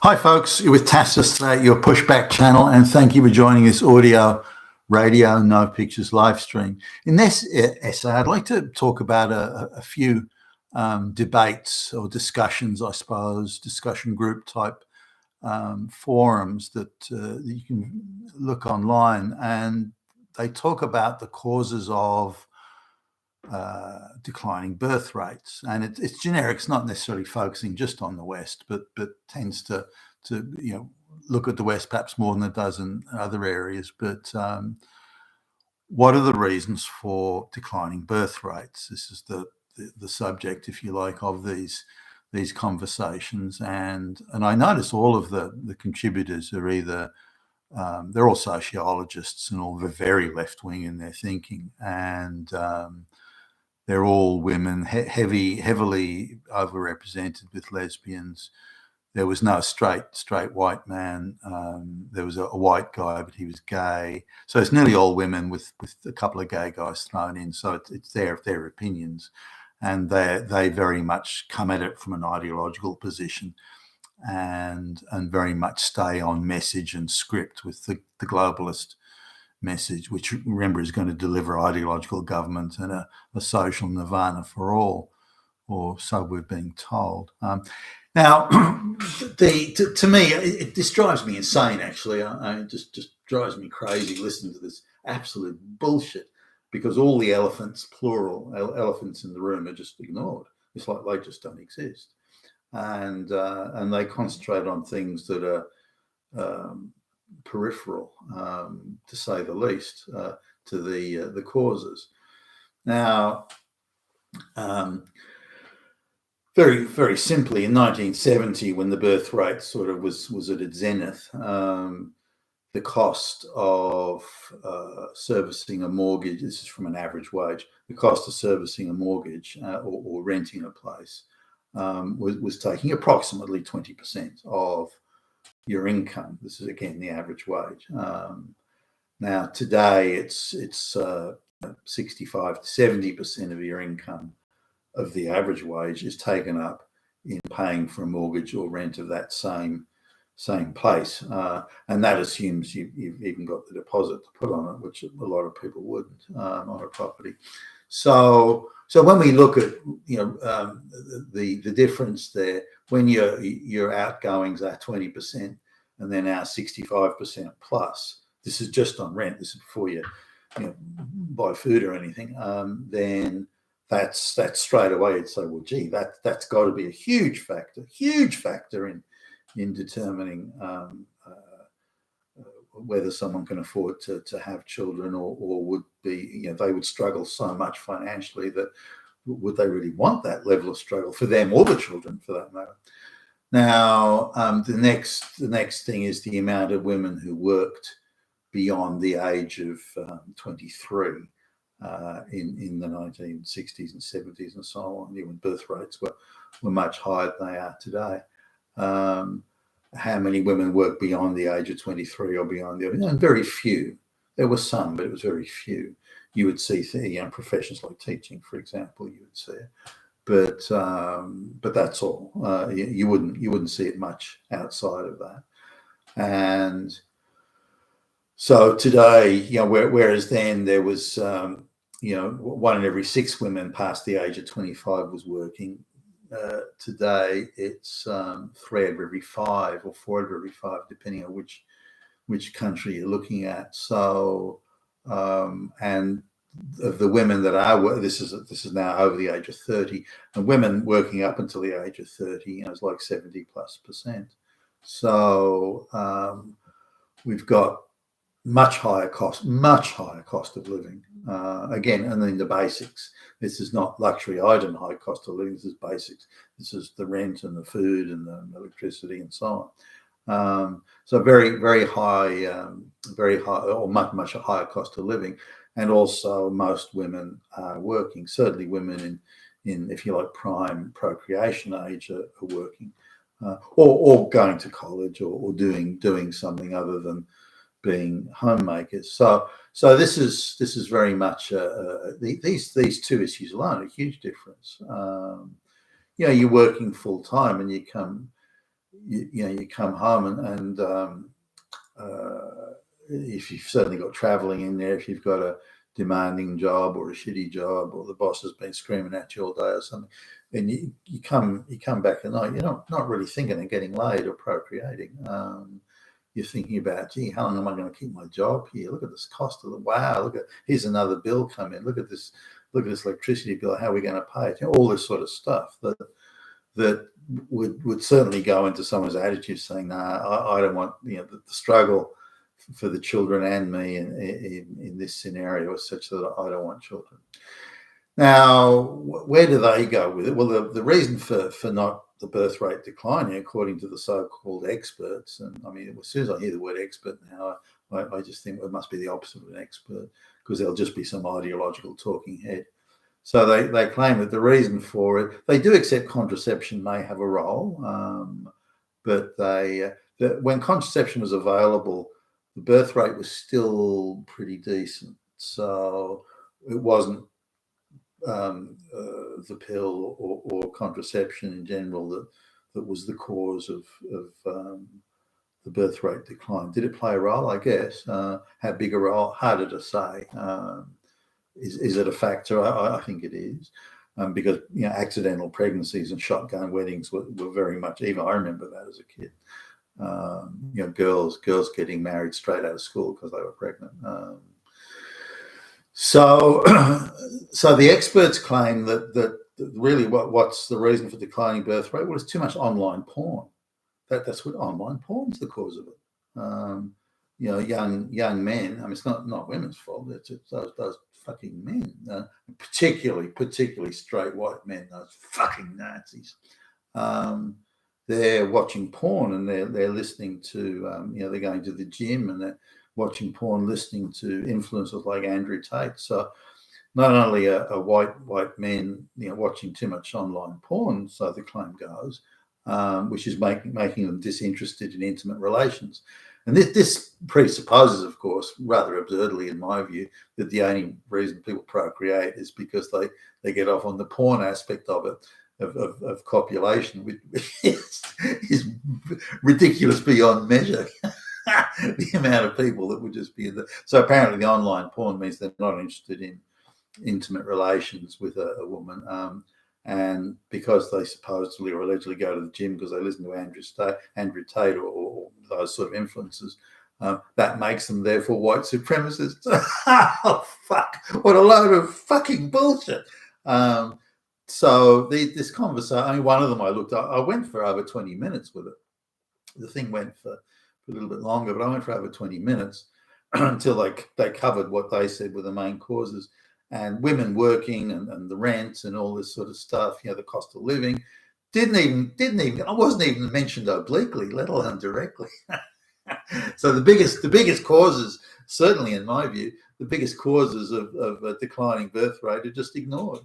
Hi, folks. You're with Tassus, your pushback channel, and thank you for joining this audio, radio, no pictures live stream. In this essay, I'd like to talk about a few debates or discussions, I suppose, discussion group type forums that you can look online, and they talk about the causes of declining birth rates, and it's generic. It's not necessarily focusing just on the West, but tends to look at the West perhaps more than it does in other areas. But what are the reasons for declining birth rates? This is the subject, if you like, of these conversations, and I notice all of the contributors are either they're all sociologists and all very left wing in their thinking, and they're all women, heavily overrepresented with lesbians. There was no straight white man. There was a white guy, but he was gay. So it's nearly all women with a couple of gay guys thrown in. So it's their opinions, and they very much come at it from an ideological position, and very much stay on message and script with the globalist message, which, remember, is going to deliver ideological government and a social nirvana for all, or so we're being told. Now, to me, this drives me insane, actually. It just drives me crazy listening to this absolute bullshit, because all the elephants, plural, elephants in the room are just ignored. It's like they just don't exist. And they concentrate on things that are peripheral, to say the least, to the causes. Now, very, very simply, in 1970, when the birth rate sort of was at its zenith, the cost of servicing a mortgage, this is from an average wage, the cost of servicing a mortgage or renting a place was taking approximately 20% of your income. This is, again, the average wage. Now, today, it's 65 to 70% of your income of the average wage is taken up in paying for a mortgage or rent of that same place, and that assumes you've even got the deposit to put on it, which a lot of people wouldn't on a property. So when we look at the difference there, when your outgoings are 20% and then our 65% plus, this is just on rent, this is before you buy food or anything, then that's straight away you'd say, well, gee, that's got to be a huge factor in determining whether someone can afford to have children, or would be, they would struggle so much financially that would they really want that level of struggle for them or the children, for that matter. Now, the next thing is the amount of women who worked beyond the age of 23 in the 1960s and 70s and so on, when birth rates were much higher than they are today. How many women work beyond the age of 23 or beyond the age? And very few. There were some, but it was very few. You would see professions like teaching, for example, you would see it. But that's all. You wouldn't see it much outside of that. And so today, whereas then there was, 1 in every 6 women past the age of 25 was working. Today it's 3 out of every 5 or 4 out of every 5, depending on which country you're looking at. So, and of the women that are, this is now over the age of 30, and women working up until the age of 30, it's like 70+%. So we've got much higher cost of living. Again, and then the basics. This is not luxury item high cost of living. This is basics. This is the rent and the food and the electricity and so on. So very, very high, or much higher cost of living. And also most women are working. Certainly women in if you like, prime procreation age are working, or going to college, or doing something other than being homemakers. So this is very much these two issues alone are a huge difference. You're working full time and you come you come home if you've certainly got traveling in there, if you've got a demanding job or a shitty job, or the boss has been screaming at you all day or something, then you come back at night, you're not really thinking of getting laid or procreating. You're thinking about, gee, how long am I going to keep my job here? Look at this cost of the, wow, here's another bill come in. Look at this electricity bill. How are we going to pay it? All this sort of stuff that would certainly go into someone's attitude, saying, "Nah, I don't want the struggle for the children and me in this scenario is such that I don't want children." Now, where do they go with it? Well, the reason for not the birth rate declining, according to the so-called experts, and I mean, as soon as I hear the word expert now, I just think it must be the opposite of an expert, because there'll just be some ideological talking head. So they claim that the reason for it, they do accept contraception may have a role, but when contraception was available, the birth rate was still pretty decent. So it wasn't the pill or contraception in general that was the cause of the birth rate decline. Did it play a role? I guess. How big a role? Harder to say. Is it a factor? I think it is, because accidental pregnancies and shotgun weddings were very much. Even I remember that as a kid. Girls getting married straight out of school because they were pregnant. So the experts claim that really what's the reason for declining birth rate? Well, it's too much online porn. That's what online porn's the cause of it. Young men. I mean, it's not women's fault. It's those fucking men, particularly straight white men. Those fucking Nazis. They're watching porn and they're listening to. They're going to the gym and they're watching porn, listening to influencers like Andrew Tate. So not only are white men watching too much online porn, so the claim goes, which is making them disinterested in intimate relations. And this presupposes, of course, rather absurdly in my view, that the only reason people procreate is because they get off on the porn aspect of it, of copulation, which is ridiculous beyond measure. The amount of people that would just be in so apparently the online porn means they're not interested in intimate relations with a woman, and because they supposedly or allegedly go to the gym because they listen to Andrew Tate or those sort of influences, that makes them therefore white supremacists. Oh fuck! What a load of fucking bullshit. So this conversation. I mean, one of them I went for over 20 minutes with it. The thing went for a little bit longer, but I went for over 20 minutes until they covered what they said were the main causes, and women working and the rent and all this sort of stuff, the cost of living didn't even I wasn't even mentioned obliquely, let alone directly. So the biggest causes, certainly in my view, the biggest causes of a declining birth rate are just ignored.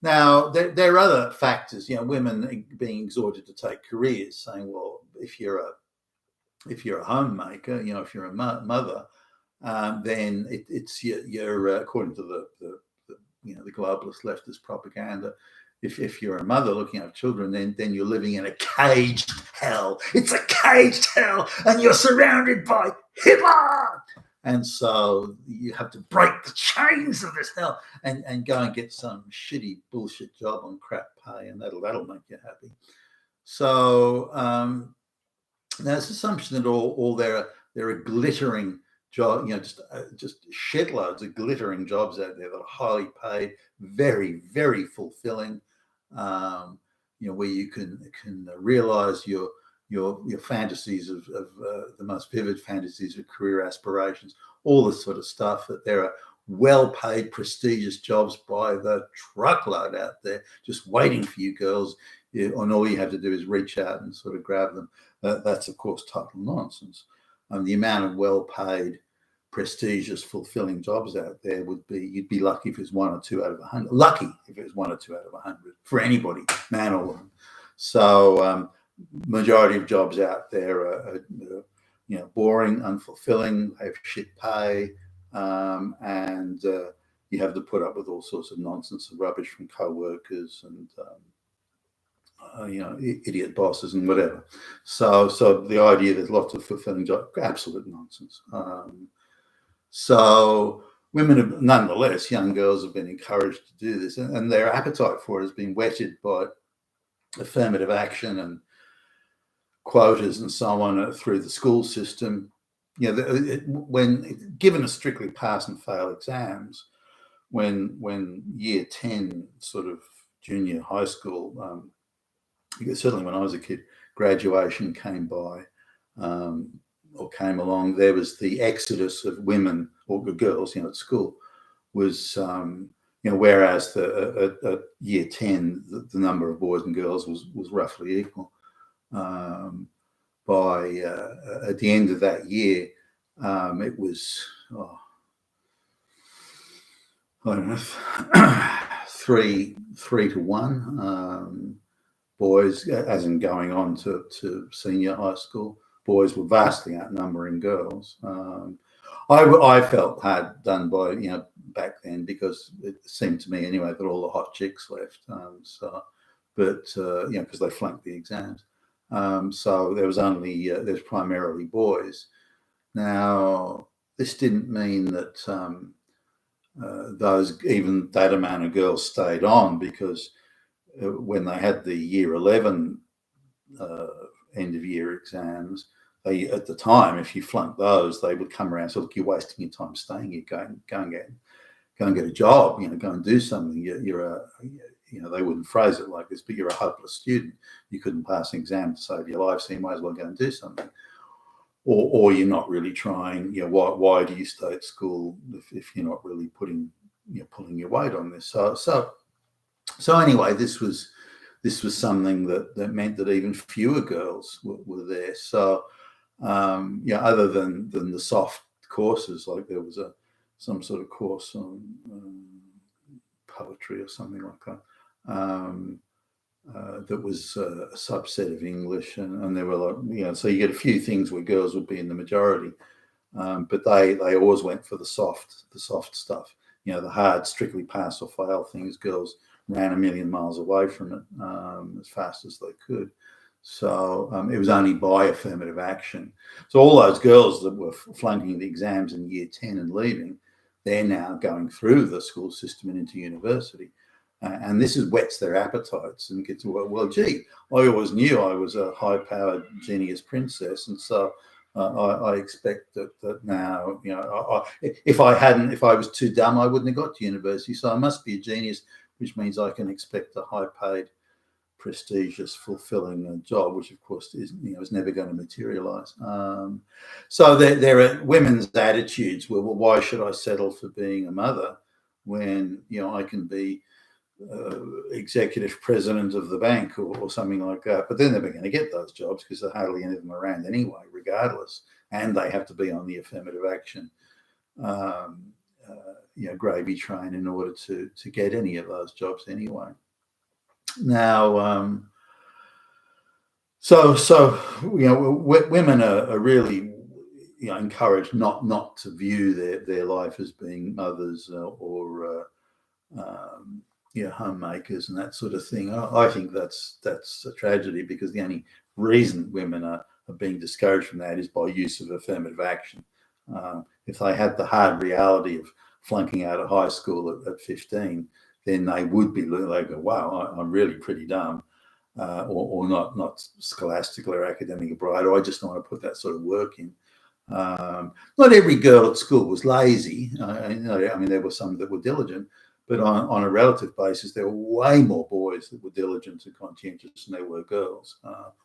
Now, there are other factors, women being exhorted to take careers, saying, well, if you're a homemaker, if you're a mother, then it's you're according to the globalist leftist propaganda. If you're a mother looking after children, then you're living in a caged hell. It's a caged hell, and you're surrounded by Hitler. And so you have to break the chains of this hell and go and get some shitty bullshit job on crap pay, and that'll make you happy. So now this assumption that all there are glittering jobs, just shitloads of glittering jobs out there that are highly paid, very, very fulfilling, where you can realize your fantasies of the most vivid fantasies of career aspirations, all this sort of stuff, that there are well-paid, prestigious jobs by the truckload out there just waiting for you girls, and all you have to do is reach out and sort of grab them. That's, of course, total nonsense. The amount of well-paid, prestigious, fulfilling jobs out there you'd be lucky if it was 1 or 2 out of 100. Lucky if it was 1 or 2 out of 100 for anybody, man or woman. So majority of jobs out there are boring, unfulfilling, have shit pay, and you have to put up with all sorts of nonsense and rubbish from co-workers and idiot bosses and whatever. So the idea there's lots of fulfilling jobs, absolute nonsense. So women have, nonetheless, young girls have been encouraged to do this, and their appetite for it has been whetted by affirmative action and quotas and so on through the school system. When given a strictly pass and fail exams, when year 10, sort of junior high school, certainly when I was a kid, graduation came by, or came along, there was the exodus of women or girls, at school was, whereas at year 10, the number of boys and girls was roughly equal. By at the end of that year, it was, I don't know, 3-1. Boys, as in going on to senior high school, boys were vastly outnumbering girls. I felt hard done by, back then, because it seemed to me anyway that all the hot chicks left. Because they flunked the exams. So there was primarily boys. Now, this didn't mean that even that amount of girls stayed on, because when they had the year 11 end of year exams, at the time, if you flunked those, they would come around and say, look, you're wasting your time staying here. Go and get a job. Go and do something. They wouldn't phrase it like this, but you're a hopeless student. You couldn't pass an exam to save your life, so you might as well go and do something. Or you're not really trying. Why do you stay at school if you're not really pulling your weight on this? So anyway, this was something that meant that even fewer girls were there. So other than the soft courses, like there was some sort of course on poetry or something like that. That was a subset of English, and there were so you get a few things where girls would be in the majority, but they always went for the soft stuff. The hard, strictly pass or fail things, girls ran a million miles away from it as fast as they could. So it was only by affirmative action. So all those girls that were flunking the exams in year 10 and leaving, they're now going through the school system and into university. And this whets their appetites and gets, well, gee, I always knew I was a high-powered genius princess, and so I expect that now, if I was too dumb, I wouldn't have got to university. So I must be a genius, which means I can expect a high-paid, prestigious, fulfilling job, which of course is never going to materialize. So there are women's attitudes. Well, why should I settle for being a mother when I can be executive president of the bank or something like that? But they're never going to get those jobs because there are hardly any of them around anyway, regardless, and they have to be on the affirmative action gravy train in order to get any of those jobs anyway. Now, so women are really encouraged not to view their life as being mothers or homemakers and that sort of thing. I think that's a tragedy, because the only reason women are being discouraged from that is by use of affirmative action. If they had the hard reality of flunking out of high school at 15, then they would be like, wow, I'm really pretty dumb, or not scholastically or academically bright, or I just don't want to put that sort of work in. Not every girl at school was lazy. There were some that were diligent, but on a relative basis, there were way more boys that were diligent and conscientious than there were girls.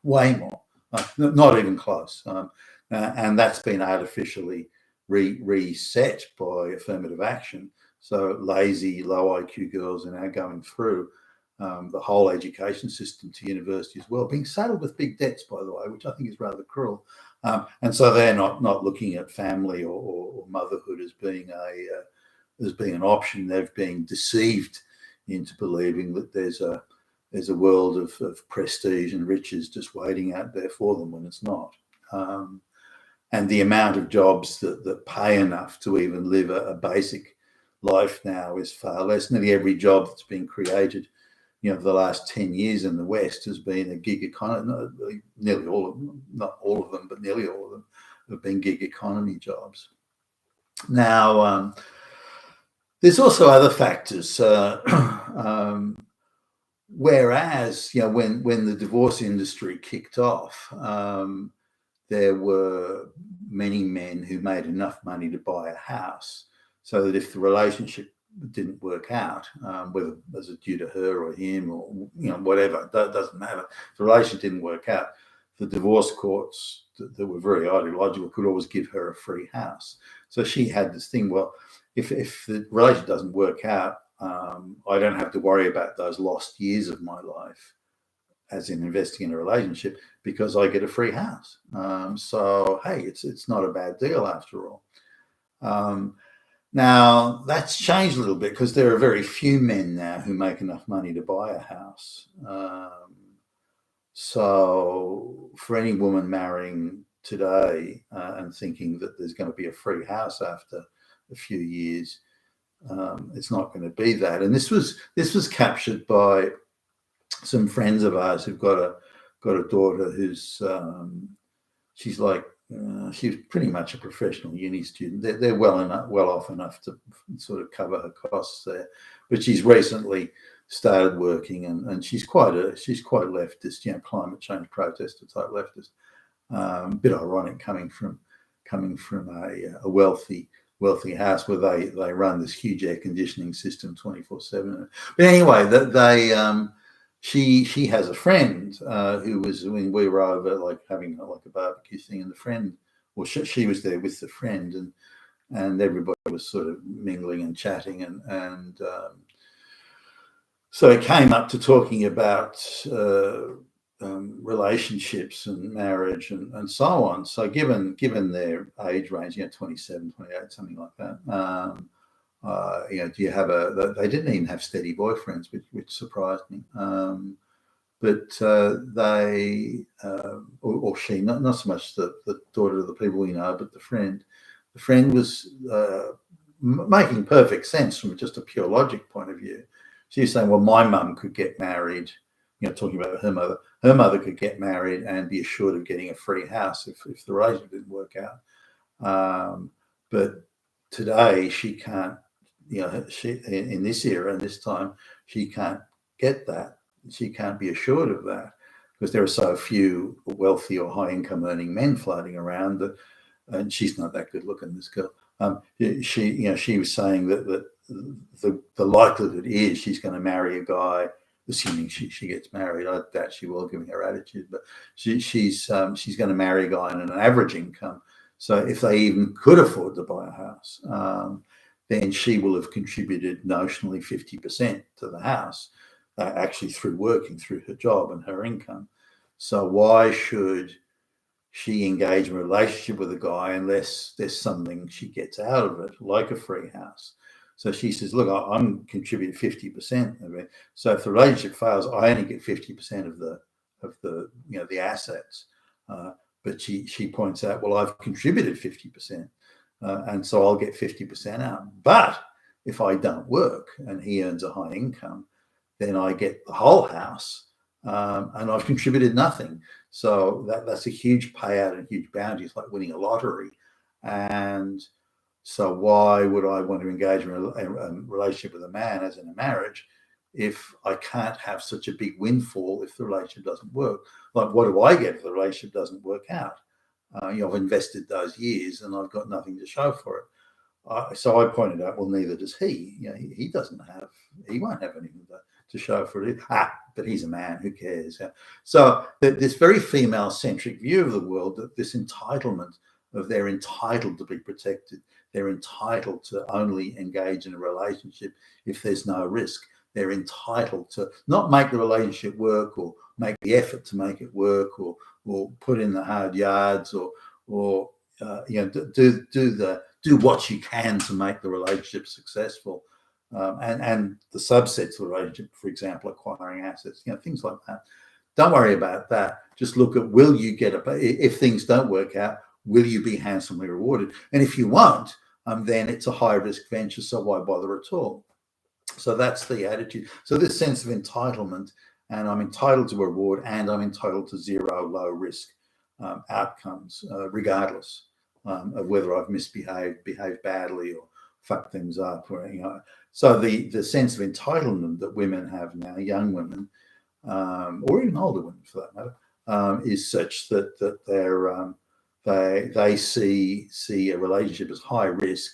Way more, not even close. And that's been artificially reset by affirmative action. So lazy, low IQ girls are now going through the whole education system to university as well, being saddled with big debts, by the way, which I think is rather cruel. And so they're not looking at family or motherhood as being an option. They've been deceived into believing that there's a world of prestige and riches just waiting out there for them when it's not. And the amount of jobs that pay enough to even live a basic life now is far less. Nearly every job that's been created the last 10 years in the West has been a gig economy. Nearly all of them, not all of them, but nearly all of them have been gig economy jobs. Now, there's also other factors. Whereas, when the divorce industry kicked off, there were many men who made enough money to buy a house, so that if the relationship didn't work out, whether was it due to her or him or whatever, that doesn't matter. If the relationship didn't work out, the divorce courts that were very ideological could always give her a free house. So she had this thing, well, if the relationship doesn't work out, I don't have to worry about those lost years of my life, as in investing in a relationship, because I get a free house. So hey, it's not a bad deal after all. Now that's changed a little bit, because there are very few men now who make enough money to buy a house. So for any woman marrying today and thinking that there's going to be a free house after a few years, it's not going to be that. And this was captured by some friends of ours who've got a daughter who's she's like she's pretty much a professional uni student. They're well off enough to sort of cover her costs there, but she's recently started working, and she's quite leftist, climate change protester type leftist. A bit ironic coming from a wealthy house where they run this huge air conditioning system 24/7. But anyway, she has a friend who was, when we were over like having like a barbecue thing, and the friend, well, she was there with the friend, and everybody was sort of mingling and chatting, and so it came up to talking about relationships and marriage and so on. So given their age range, 27, 28, something like that, do you have they didn't even have steady boyfriends, which surprised me. But they, or she, not so much the daughter of the people we know, but the friend was making perfect sense from just a pure logic point of view. She was saying, well, my mum could get married, talking about her mother. Her mother could get married and be assured of getting a free house if the relationship didn't work out. But today she can't, she in this era and this time, she can't get that. She can't be assured of that, because there are so few wealthy or high income earning men floating around that, and she's not that good looking, this girl. She was saying that the likelihood is she's going to marry a guy, assuming she gets married. I doubt she will, given her attitude, but she's going to marry a guy on an average income. So if they even could afford to buy a house, then she will have contributed notionally 50% to the house, actually through working, through her job and her income. So why should she engage in a relationship with a guy unless there's something she gets out of it, like a free house? So she says, look, I'm contributing 50% of it. So if the relationship fails, I only get 50% of the assets. But she points out, well, I've contributed 50%, and so I'll get 50% out. But if I don't work and he earns a high income, then I get the whole house, and I've contributed nothing. So that's a huge payout and huge bounty. It's like winning a lottery. And so why would I want to engage in a relationship with a man, as in a marriage, if I can't have such a big windfall if the relationship doesn't work? Like, what do I get if the relationship doesn't work out? I've invested those years and I've got nothing to show for it. So I pointed out, well, neither does he. He won't have anything to show for it. But he's a man, who cares? So this very female-centric view of the world, that this entitlement of they're entitled to be protected, they're entitled to only engage in a relationship if there's no risk. They're entitled to not make the relationship work, or make the effort to make it work, or put in the hard yards, or do what you can to make the relationship successful. And the subsets of the relationship, for example, acquiring assets, things like that. Don't worry about that. Just look at, will you get if things don't work out, will you be handsomely rewarded? And if you won't, then it's a high risk venture, so why bother at all? So that's the attitude. So this sense of entitlement, and I'm entitled to a reward, and I'm entitled to zero low risk outcomes, regardless of whether I've misbehaved, behaved badly, or fucked things up, or So the sense of entitlement that women have now, young women, or even older women for that matter, is such that they see a relationship as high risk,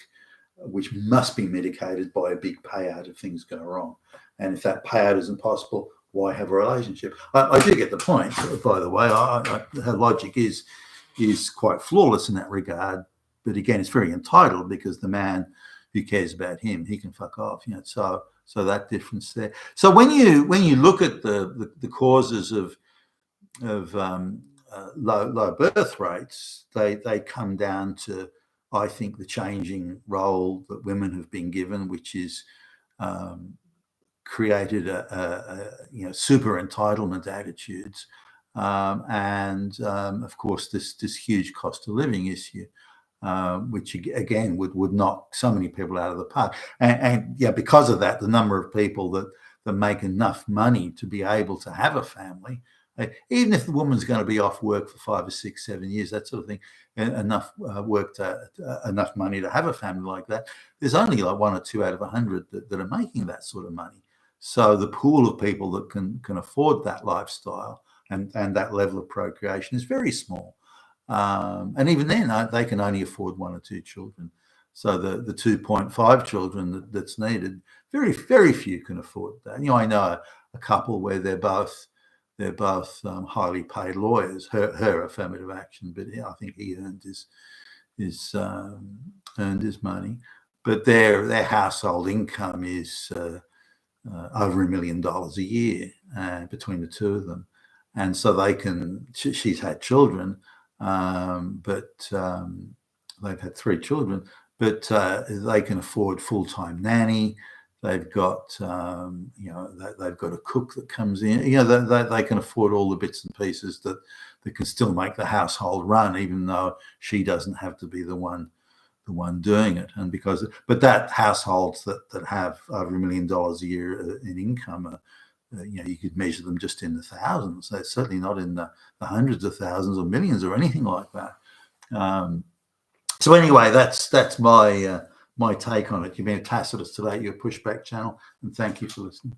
which must be mitigated by a big payout if things go wrong. And if that payout isn't possible, why have a relationship? I do get the point, by the way. Her logic is quite flawless in that regard. But again, it's very entitled, because the man who cares about him, he can fuck off. So that difference there. So when you look at the causes of low birth rates, they come down to, I think, the changing role that women have been given, which is created super entitlement attitudes, and of course this huge cost of living issue, which again would knock so many people out of the park. And yeah, because of that, the number of people that make enough money to be able to have a family, even if the woman's going to be off work for 5 or 6, 7 years, that sort of thing, enough enough money to have a family like that, there's only like 1 or 2 out of 100 that are making that sort of money. So the pool of people that can afford that lifestyle and that level of procreation is very small. And even then, they can only afford 1 or 2 children. So the 2.5 children that's needed, very, very few can afford that. I know a couple where they're both highly paid lawyers. Her affirmative action, but I think he earned his money. But their household income is over $1 million a year between the two of them, and so they can. She's had children, but they've had 3 children, but they can afford full-time nanny. They've got they've got a cook that comes in. They can afford all the bits and pieces that can still make the household run, even though she doesn't have to be the one doing it. And but that households that have over $1 million a year in income, you could measure them just in the thousands. They're certainly not in the hundreds of thousands or millions or anything like that. So anyway, that's my take on it. You've been a Tacitus today, your Pushback channel, and thank you for listening.